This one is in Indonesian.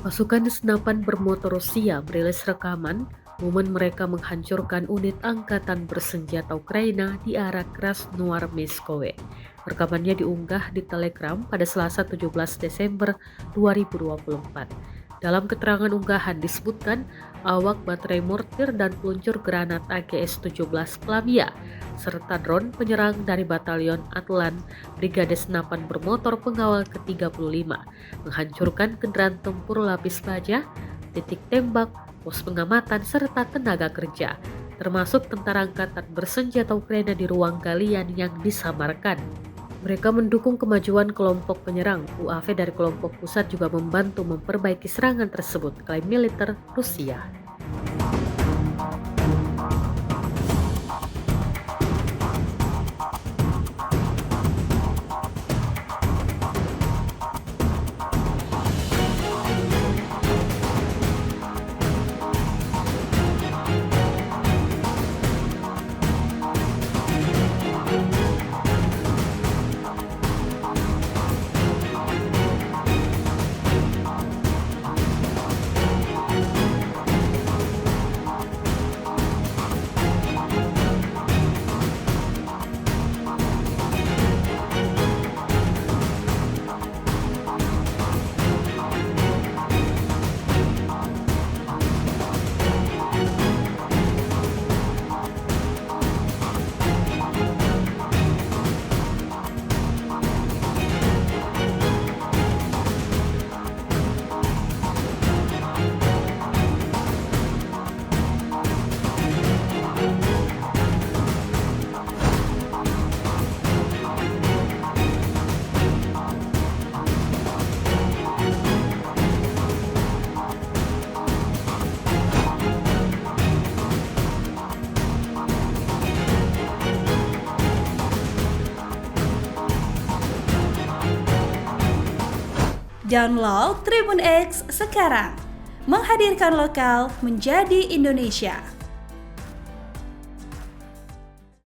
Pasukan senapan bermotor Rusia merilis rekaman momen mereka menghancurkan unit angkatan bersenjata Ukraina di arah Krasnoarmeyskoe. Rekamannya diunggah di Telegram pada Selasa 17 Desember 2024. Dalam keterangan unggahan disebutkan awak baterai mortir dan peluncur granat AGS-17 Flavia serta drone penyerang dari Batalion Atlan Brigade Senapan Bermotor Pengawal ke-35 menghancurkan kendaraan tempur lapis baja, titik tembak, pos pengamatan serta tenaga kerja, termasuk tentara angkatan bersenjata Ukraina di ruang galian yang disamarkan. Mereka mendukung kemajuan kelompok penyerang. UAV dari kelompok pusat juga membantu memperbaiki serangan tersebut, klaim militer Rusia. Download Tribun X sekarang, menghadirkan lokal menjadi Indonesia.